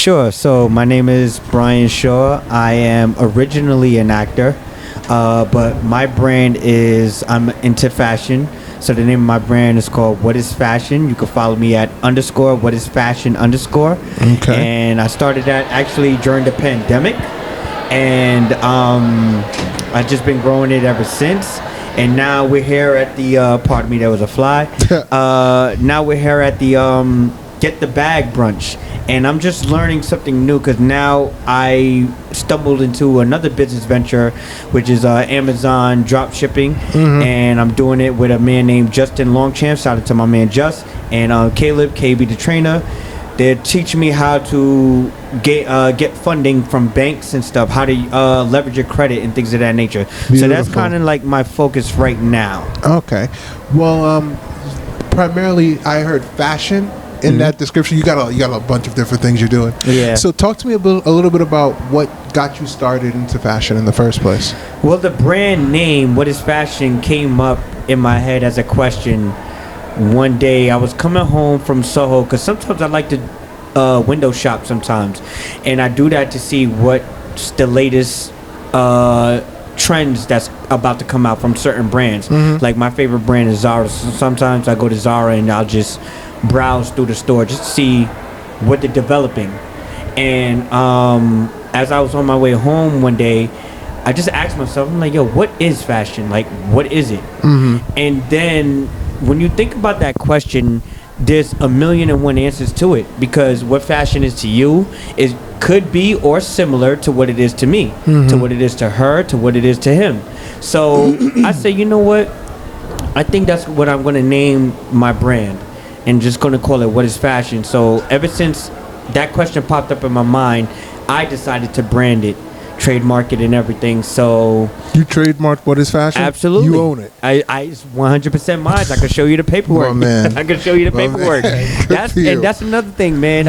Sure. So my name is Brian Shaw. I am originally an actor, but my brand is I'm into fashion. So the name of my brand is called What Is Fashion. You can follow me at underscore What Is Fashion underscore. Okay. And I started that actually during the pandemic, and I've just been growing it ever since. And now we're here at the pardon me, there was a fly. Now we're here at the Get the Bag brunch, and I'm just learning something new because now I stumbled into another business venture, which is Amazon drop shipping, and I'm doing it with a man named Justin Longchamp. Shout out to my man Just and Caleb KB the trainer. They're teaching me how to get funding from banks and stuff, how to leverage your credit and things of that nature. Beautiful. So that's kind of like my focus right now. Okay. Well, primarily I heard fashion in that description. You got a bunch of different things you're doing. Yeah. So talk to me a little bit about what got you started into fashion in the first place. Well, the brand name, What Is Fashion, came up in my head as a question. One day I was coming home from Soho because sometimes I like to window shop sometimes, and I do that to see what's the latest trends that's about to come out from certain brands. Like my favorite brand is Zara. So sometimes I go to Zara and I'll just browse through the store just to see what they're developing. And as I was on my way home one day, I just asked myself, I'm like, yo, what is fashion? Like, what is it? And then when you think about that question, there's a million and one answers to it, because what fashion is to you is could be or similar to what it is to me, to what it is to her, to what it is to him. So I say, you know what? I think that's what I'm going to name my brand, and just going to call it What Is Fashion. So ever since that question popped up in my mind, I decided to brand it, trademark it and everything. So You trademarked What Is Fashion? absolutely, You own it. It's 100% mine. I can show you the paperwork. My man. I can show you the My paperwork. man. Good for you. And that's another thing, man.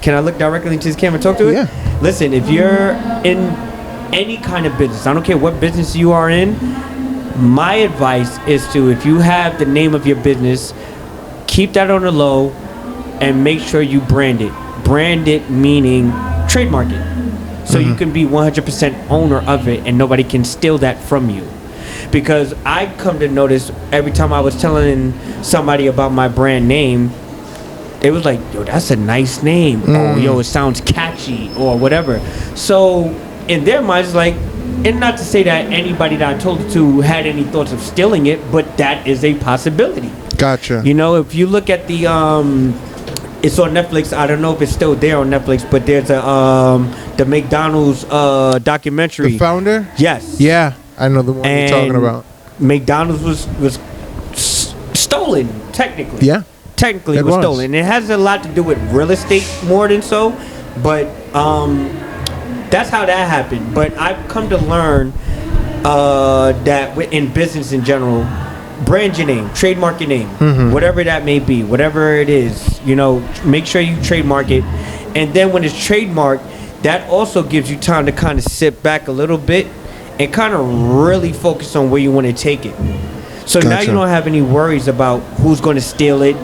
Can I look directly into this camera and talk to it? Yeah. Listen, if you're in any kind of business, I don't care what business you are in, my advice is to, if you have the name of your business, keep that on the low and make sure you brand it. Brand it meaning trademark it. So you can be 100% owner of it and nobody can steal that from you. Because I come to notice every time I was telling somebody about my brand name, they was like, yo, that's a nice name. Oh, yo, it sounds catchy or whatever. So in their minds, like, and not to say that anybody that I told it to had any thoughts of stealing it, but that is a possibility. Gotcha. You know, if you look at the it's on Netflix. I don't know if it's still there on Netflix, but there's the McDonald's documentary. The founder? Yes. Yeah, I know the one you're talking about. McDonald's was stolen, technically. Yeah. Technically, it was stolen. It has a lot to do with real estate more than so, but that's how that happened. But I've come to learn that in business in general, brand your name, trademark your name, whatever that may be, whatever it is, you know, make sure you trademark it. And then when it's trademarked, that also gives you time to kind of sit back a little bit and kind of really focus on where you want to take it. So now you don't have any worries about who's going to steal it,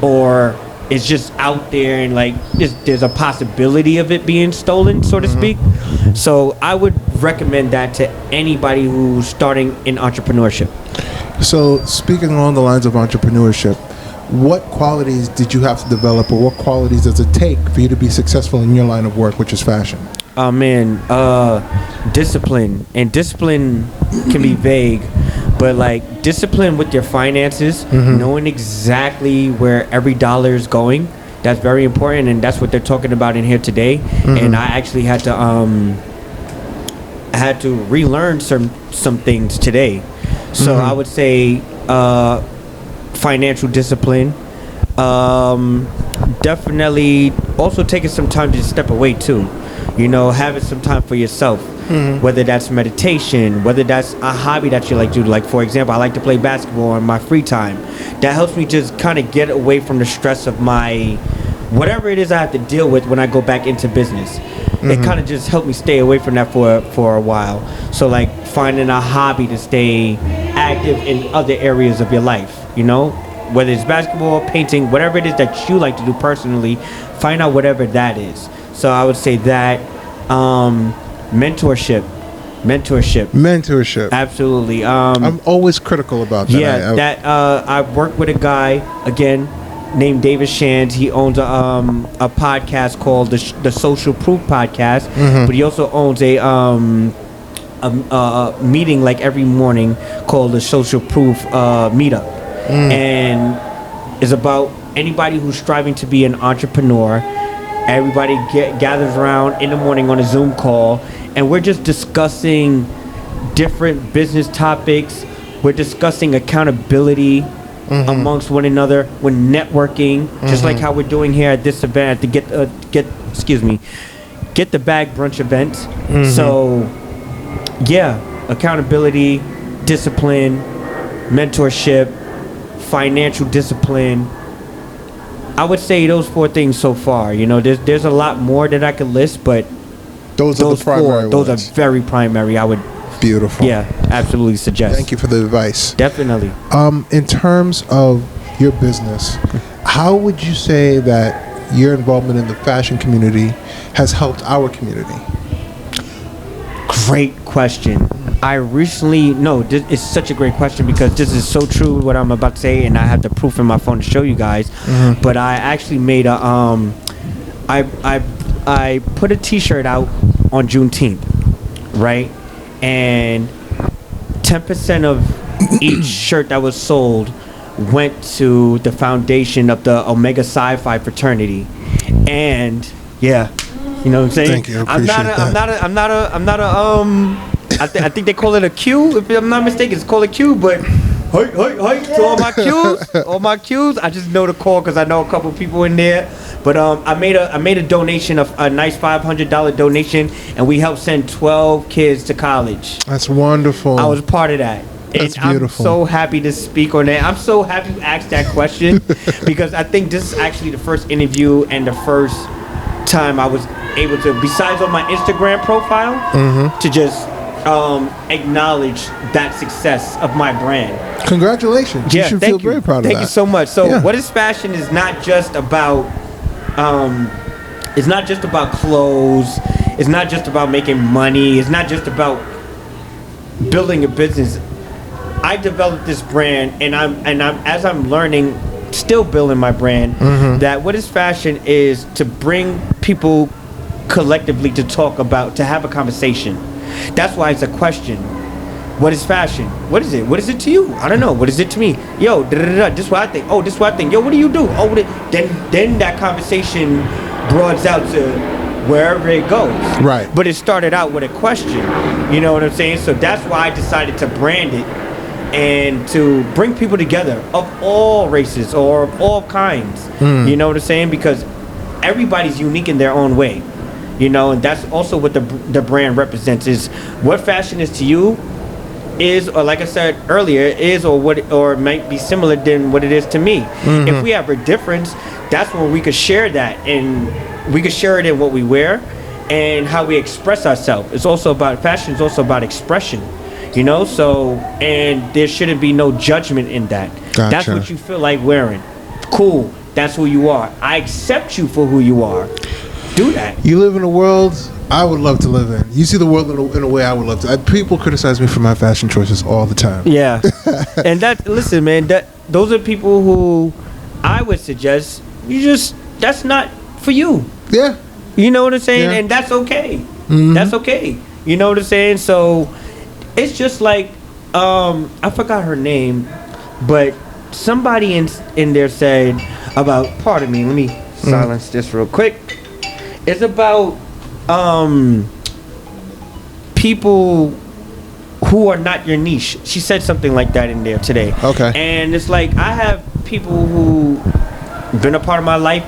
or it's just out there and like there's a possibility of it being stolen, so to speak. So I would recommend that to anybody who's starting in entrepreneurship. So speaking along the lines of entrepreneurship, what qualities did you have to develop, or what qualities does it take for you to be successful in your line of work, which is fashion? Oh man, discipline. And discipline can be vague, but like discipline with your finances, knowing exactly where every dollar is going, that's very important, and that's what they're talking about in here today. And I actually had to relearn some things today. So I would say financial discipline, definitely also taking some time to step away too, you know, having some time for yourself, whether that's meditation, whether that's a hobby that you like to do. Like, for example, I like to play basketball in my free time. That helps me just kind of get away from the stress of my whatever it is I have to deal with when I go back into business. It kind of just helped me stay away from that for a while. So like finding a hobby to stay active in other areas of your life, you know, whether it's basketball, painting, whatever it is that you like to do personally, find out whatever that is. So I would say that mentorship. Absolutely. I'm always critical about that. Yeah, I work with a guy again named David Shands. He owns a podcast called the Social Proof Podcast, but he also owns a meeting like every morning called the Social Proof Meetup, and is about anybody who's striving to be an entrepreneur. Everybody gathers around in the morning on a Zoom call, and we're just discussing different business topics. We're discussing accountability amongst one another. We're networking, just like how we're doing here at this event, at the Get the Bag brunch event. So, yeah, accountability, discipline, mentorship, financial discipline. I would say those 4 things so far. You know, there's a lot more that I could list, but those are the primary those ones. are very primary. I would, Beautiful. yeah, absolutely suggest. Thank you for the advice. Definitely. In terms of your business, how would you say that your involvement in the fashion community has helped our community? Great question. This is such a great question because this is so true what I'm about to say, and I have the proof in my phone to show you guys. But I actually made a I put a T-shirt out on Juneteenth, right? And 10% of each shirt that was sold went to the foundation of the Omega Psi Phi fraternity, and yeah, you know what I'm saying? Thank you. I appreciate I think they call it a Q, if I'm not mistaken. It's called a Q, but to all my Qs, I just know the call because I know a couple people in there. But I made a donation of a nice $500 donation, and we helped send 12 kids to college. That's wonderful. I was a part of that. That's and beautiful. I'm so happy to speak on that. I'm so happy you asked that question because I think this is actually the first interview and the first time I was able to, besides on my Instagram profile, to just acknowledge that success of my brand. Congratulations. Yeah, you should thank feel very proud of that. Thank you so much. So Yeah. What is Fashion is not just about it's not just about clothes. It's not just about making money. It's not just about building a business. I developed this brand, and as I'm learning, still building my brand. That What is Fashion is to bring people collectively to talk about, to have a conversation. That's why it's a question. What is fashion? What is it? What is it to you? I don't know. What is it to me? Yo, this is what I think. Oh, this is what I think. Yo, what do you do? Oh, then that conversation broadens out to wherever it goes. Right. But it started out with a question. You know what I'm saying? So that's why I decided to brand it and to bring people together of all races or of all kinds. You know what I'm saying? Because everybody's unique in their own way. You know, and that's also what the brand represents, is what fashion is to you is, or like I said earlier, is or might be similar than what it is to me. If we have a difference, that's when we could share that, and we could share it in what we wear and how we express ourselves. It's also about, fashion is also about expression, you know, so, and there shouldn't be no judgment in that. Gotcha. That's what you feel like wearing. Cool, that's who you are. I accept you for who you are. Do that. You live in a world I would love to live in. You see the world in a way I would love to. People criticize me for my fashion choices all the time. Yeah. And listen, man, those are people who I would suggest that's not for you. Yeah. You know what I'm saying? Yeah. And that's okay. That's okay. You know what I'm saying? So it's just like, I forgot her name, but somebody in there said about, pardon me, let me silence this real quick. It's about people who are not your niche. She said something like that in there today. Okay. And it's like, I have people who been a part of my life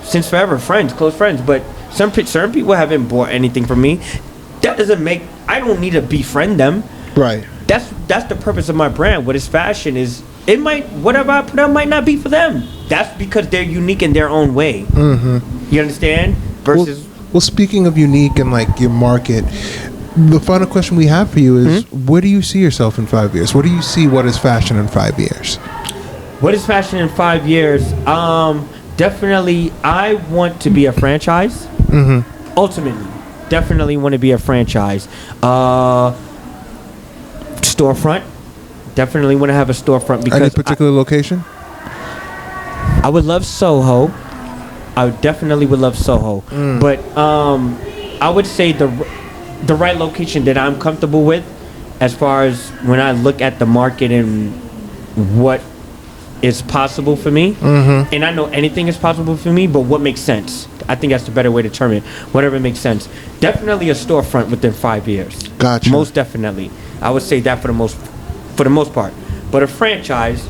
since forever, friends, close friends, but certain people haven't bought anything from me. That doesn't make, I don't need to befriend them. Right. That's the purpose of my brand. What is fashion is, it might, whatever I put out might not be for them. That's because they're unique in their own way. You understand? Versus, well, speaking of unique and like your market, the final question we have for you is, where do you see yourself in 5 years? What do you see what is fashion in 5 years? What is fashion in 5 years? Definitely, I want to be a franchise. Ultimately, definitely want to be a franchise. Storefront. Definitely want to have a storefront because Any particular location? I would love Soho. I definitely would love Soho, but I would say the right location that I'm comfortable with, as far as when I look at the market and what is possible for me, and I know anything is possible for me, but what makes sense. I think that's the better way to term it. Whatever makes sense. Definitely a storefront within 5 years. Gotcha. Most definitely. I would say that for the most part. But a franchise,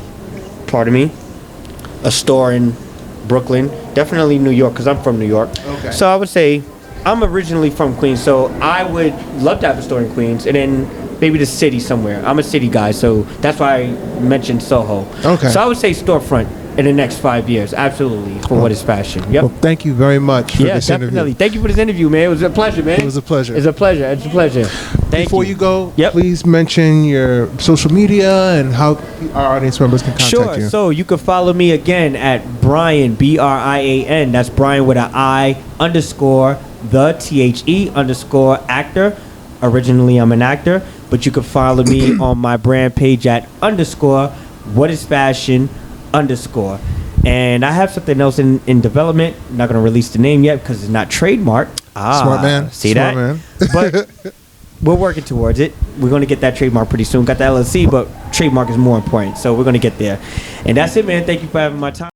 pardon me, a store in Brooklyn, definitely New York, because I'm from New York. Okay. So I would say I'm originally from Queens, so I would love to have a store in Queens, and then maybe the city somewhere. I'm a city guy, so that's why I mentioned Soho. Okay. So I would say storefront in the next 5 years, absolutely, for what is fashion. Yep. Well, thank you very much for Yeah, this definitely. interview. Thank you for this interview, man. It was a pleasure, man. It was a pleasure. It's a pleasure. It's a pleasure. Thank Before you. you go, Yep. please mention your social media and how our audience members can contact Sure. you. So you can follow me again at Brian, Brian. That's Brian with an I underscore the THE underscore actor. Originally, I'm an actor, but you can follow me on my brand page at underscore what is fashion underscore. And I have something else in development. I'm not going to release the name yet because it's not trademarked. Smart man. See Smart that? man. But we're working towards it. We're going to get that trademark pretty soon. Got the LLC, but trademark is more important. So we're going to get there. And that's it, man. Thank you for having my time.